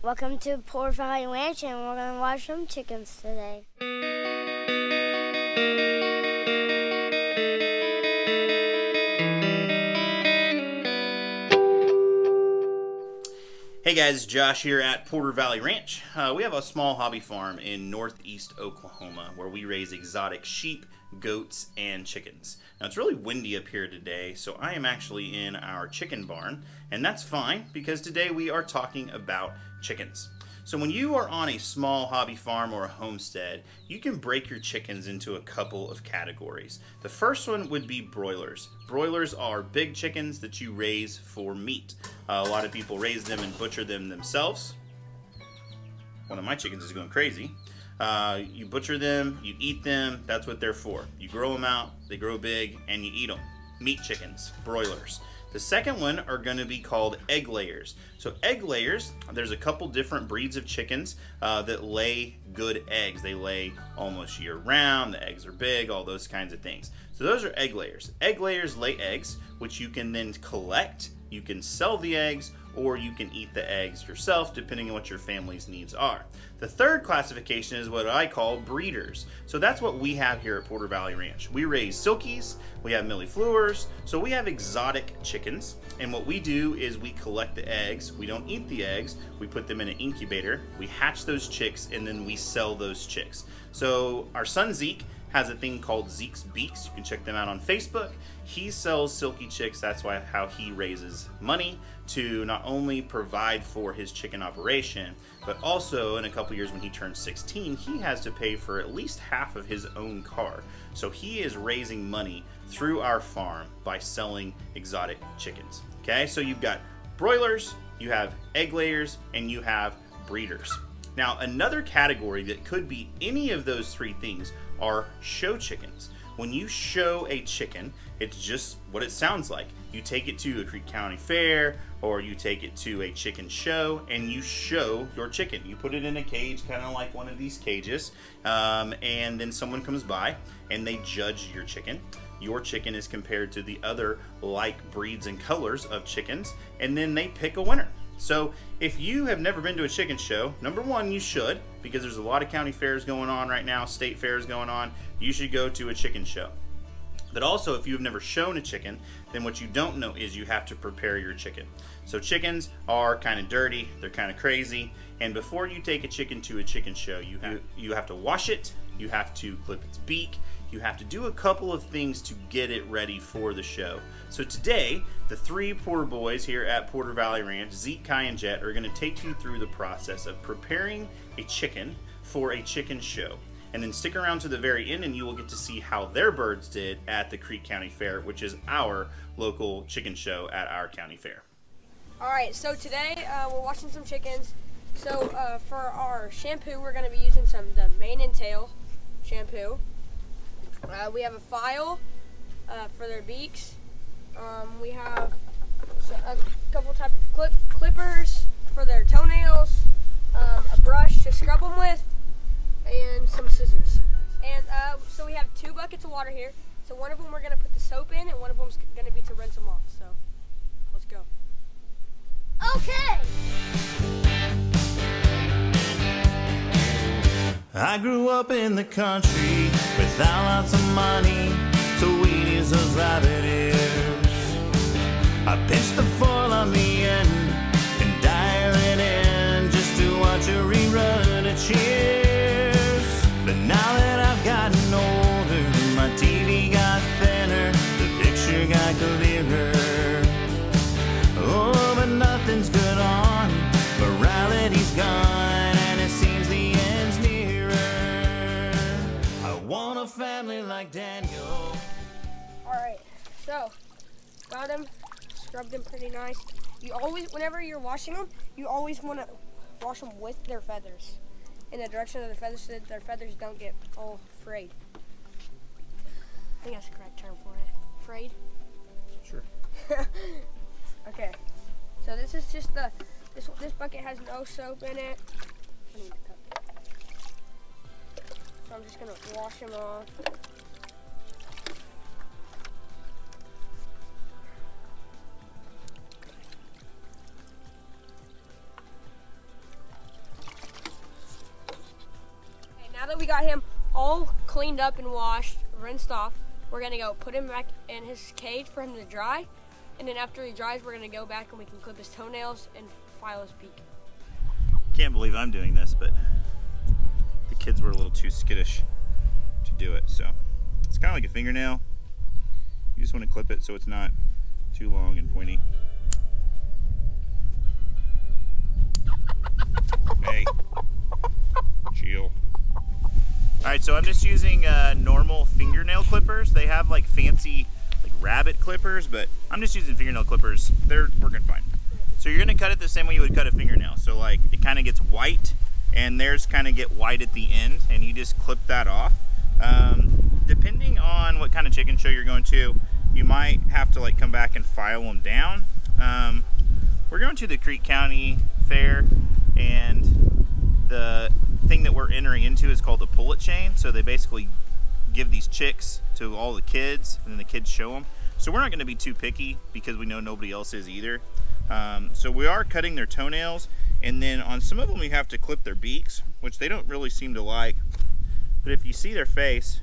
Welcome to Poor Valley Ranch, and we're going to watch some chickens today. Hey guys, Josh here at Porter Valley Ranch. We have a small hobby farm in northeast Oklahoma where we raise exotic sheep, goats, and chickens. Now it's really windy up here today, so I am actually in our chicken barn, and that's fine because today we are talking about chickens. So when you are on a small hobby farm or a homestead, you can break your chickens into a couple of categories. The first one would be broilers. Broilers are big chickens that you raise for meat. A lot of people raise them and butcher them themselves. One of my chickens is going crazy. You butcher them, you eat them, that's what they're for. You grow them out, they grow big, and you eat them. Meat chickens, broilers. The second one are going to be called egg layers. So egg layers, there's a couple different breeds of chickens that lay good eggs. They lay almost year round, the eggs are big, all those kinds of things. So those are egg layers. Egg layers lay eggs, which you can then collect, you can sell the eggs, or you can eat the eggs yourself, depending on what your family's needs are. The third classification is what I call breeders. So that's what we have here at Porter Valley Ranch. We raise Silkies, we have millifleurs, so we have exotic chickens. And what we do is we collect the eggs. We don't eat the eggs. We put them in an incubator. We hatch those chicks, and then we sell those chicks. So our son Zeke has a thing called Zeke's Beaks. You can check them out on Facebook. He sells Silkie chicks. That's how he raises money to not only provide for his chicken operation, but also in a couple years when he turns 16, he has to pay for at least half of his own car. So he is raising money through our farm by selling exotic chickens. Okay, so you've got broilers, you have egg layers, and you have breeders. Now, another category that could be any of those three things are show chickens. When you show a chicken, it's just what it sounds like. You take it to a Creek County Fair, or you take it to a chicken show, and you show your chicken. You put it in a cage, kind of like one of these cages, and then someone comes by and they judge your chicken. Your chicken is compared to the other like breeds and colors of chickens, and then they pick a winner. So if you have never been to a chicken show, number one, you should, because there's a lot of county fairs going on right now, state fairs going on. You should go to a chicken show. But also, if you've never shown a chicken, then what you don't know is you have to prepare your chicken. So chickens are kind of dirty, they're kind of crazy, and before you take a chicken to a chicken show, you have to wash it, you have to clip its beak, you have to do a couple of things to get it ready for the show. So today, the three poor boys here at Porter Valley Ranch, Zeke, Kai, and Jet, are going to take you through the process of preparing a chicken for a chicken show. And then stick around to the very end and you will get to see how their birds did at the Creek County Fair, which is our local chicken show at our county fair. Alright, so today we're washing some chickens. So for our shampoo, we're going to be using the mane and tail shampoo. We have a file for their beaks. We have a couple type of clippers for their toenails, a brush to scrub them with, and some scissors. And so we have 2 buckets of water here. So one of them we're going to put the soap in, and one of them's going to be to rinse them off. So let's go. Okay! I grew up in the country without lots of money, so we'd use those rabbit ears. I pinched the foil on the end and dial it in just to watch a rerun of Cheers. But now that I've gotten older, my TV got thinner, the picture got clearer. Oh, but nothing's good on, morality's gone, and it seems the end's nearer. I want a family like Daniel. Alright, so got them, scrubbed them pretty nice. You always, whenever you're washing them, you always want to wash them with their feathers, in the direction of their feathers, so that their feathers don't get all frayed. I think that's the correct term for it. Frayed? Sure. Okay, so this is just this bucket has no soap in it. I need to cut. So I'm just gonna wash them off. that we got him all cleaned up and washed, rinsed off, we're gonna go put him back in his cage for him to dry. And then after he dries, we're gonna go back and we can clip his toenails and file his beak. Can't believe I'm doing this, but the kids were a little too skittish to do it. So it's kind of like a fingernail. You just want to clip it so it's not too long and pointy. Hey, chill. Alright, so I'm just using normal fingernail clippers. They have like fancy like rabbit clippers, but I'm just using fingernail clippers. They're working fine. So you're gonna cut it the same way you would cut a fingernail. So like it kind of gets white and theirs kind of get white at the end, and you just clip that off. Depending on what kind of chicken show you're going to, you might have to like come back and file them down. We're going to the Creek County Fair, and the thing that we're entering into is called the pullet chain. So they basically give these chicks to all the kids, and then the kids show them. So we're not going to be too picky because we know nobody else is either. So we are cutting their toenails, and then on some of them we have to clip their beaks, which they don't really seem to like. But if you see their face,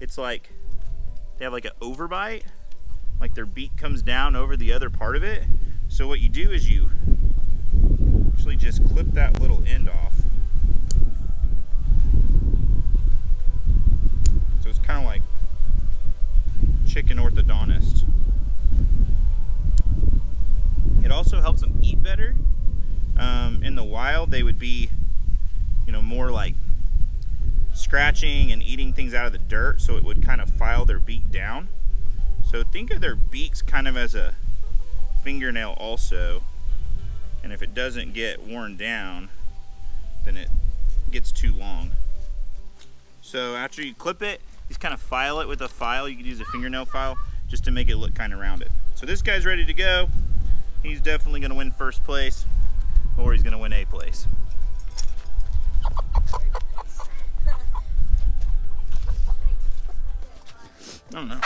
it's like they have like an overbite, like their beak comes down over the other part of it. So what you do is you actually just clip that little end off. So it's kind of like chicken orthodontist. It also helps them eat better. In the wild, they would be, you know, more like scratching and eating things out of the dirt, so it would kind of file their beak down. So think of their beaks kind of as a fingernail also, and if it doesn't get worn down, then it gets too long. So after you clip it, you just kind of file it with a file. You could use a fingernail file just to make it look kind of rounded. So this guy's ready to go. He's definitely going to win first place, or he's going to win A place. I don't know.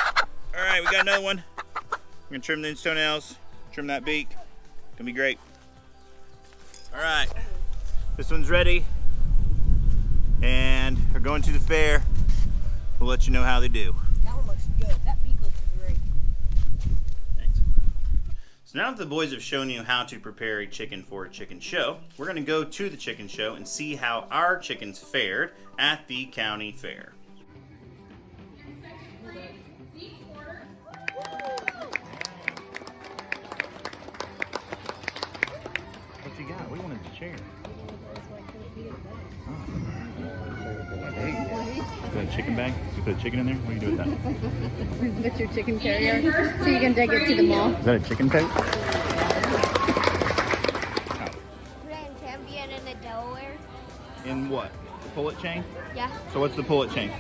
All right, we got another one. We're gonna trim these toenails, trim that beak. Gonna be great. All right, this one's ready, and we're going to the fair. We'll let you know how they do. That one looks good. That beak looks great. Thanks. So now that the boys have shown you how to prepare a chicken for a chicken show, we're gonna go to the chicken show and see how our chickens fared at the county fair. What you got? We wanted the chair. Is that a chicken bag? You put a chicken in there? What do you do with that? That's your chicken carrier, so you can take it to the mall. Is that a chicken coat? Grand champion in the Delaware. In what? The pullet chain? Yeah. So what's the pullet chain?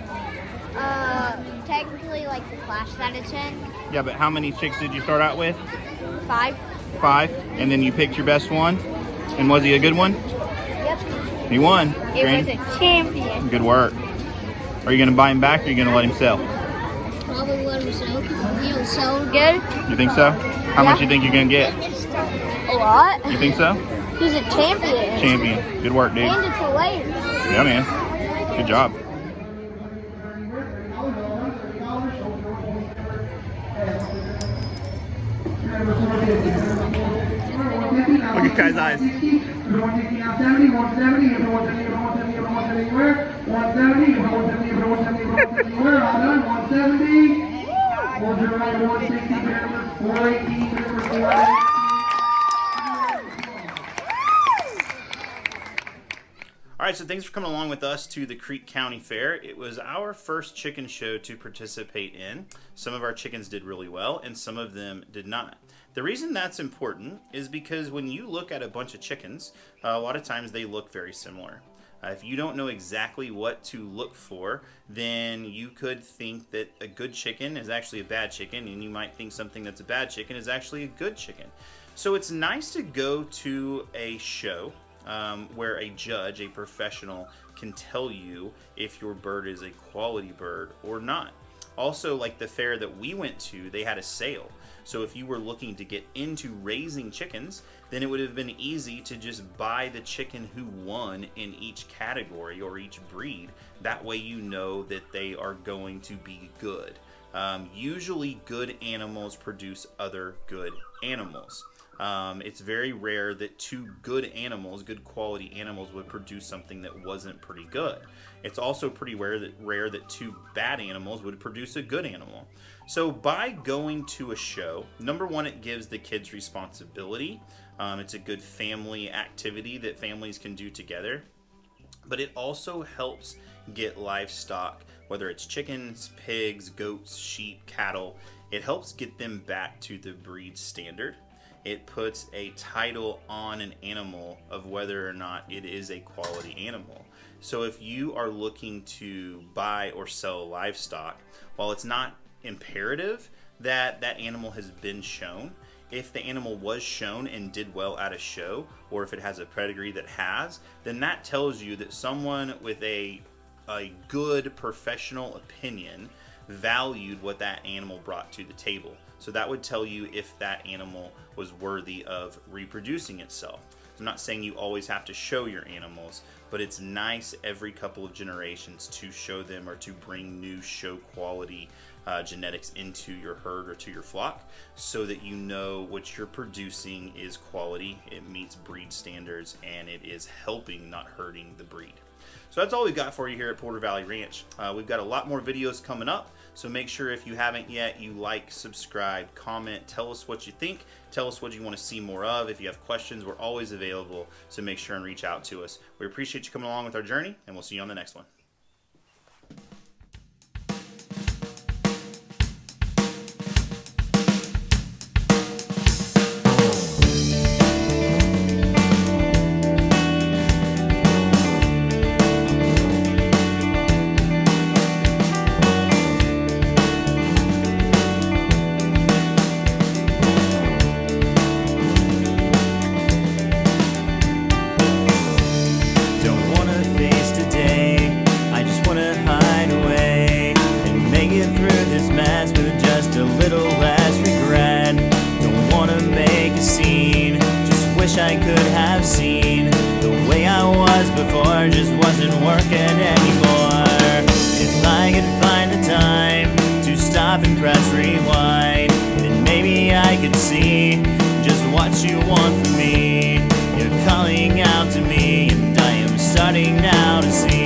Technically like the class that it's in. Yeah, but how many chicks did you start out with? 5. 5. And then you picked your best one? And was he a good one? Yep. He won. It Green. was a champion. Good work. Are you going to buy him back, or are you going to let him sell? Probably let him sell because he was so good. You think so? How much you think you're going to get? A lot. You think so? He's a champion. Champion. Good work, dude. And it's a layer. Yeah, man. Good job. Look at Kai's eyes. All right, so thanks for coming along with us to the Creek County Fair. It was our first chicken show to participate in. Some of our chickens did really well, and some of them did not. The reason that's important is because when you look at a bunch of chickens, a lot of times they look very similar. If you don't know exactly what to look for, then you could think that a good chicken is actually a bad chicken, and you might think something that's a bad chicken is actually a good chicken. So it's nice to go to a show where a judge, a professional, can tell you if your bird is a quality bird or not. Also, like the fair that we went to, they had a sale. So if you were looking to get into raising chickens, then it would have been easy to just buy the chicken who won in each category or each breed. That way you know that they are going to be good. Usually good animals produce other good animals. It's very rare that two good animals, good quality animals, would produce something that wasn't pretty good. It's also pretty rare that two bad animals would produce a good animal. So by going to a show, number one, it gives the kids responsibility. It's a good family activity that families can do together. But it also helps get livestock, whether it's chickens, pigs, goats, sheep, cattle. It helps get them back to the breed standard. It puts a title on an animal of whether or not it is a quality animal. So if you are looking to buy or sell livestock, while it's not imperative that that animal has been shown, if the animal was shown and did well at a show, or if it has a pedigree that has, then that tells you that someone with a good professional opinion valued what that animal brought to the table. So that would tell you if that animal was worthy of reproducing itself. I'm not saying you always have to show your animals, but it's nice every couple of generations to show them or to bring new show quality genetics into your herd or to your flock, so that you know what you're producing is quality, it meets breed standards, and it is helping, not hurting the breed. So that's all we've got for you here at Porter Valley Ranch. We've got a lot more videos coming up, so make sure if you haven't yet, you like, subscribe, comment, tell us what you think, tell us what you want to see more of. If you have questions, we're always available, so make sure and reach out to us. We appreciate you coming along with our journey, and we'll see you on the next one. Wish I could have seen the way I was before just wasn't working anymore. If I could find the time to stop and press rewind, then maybe I could see just what you want from me. You're calling out to me, and I am starting now to see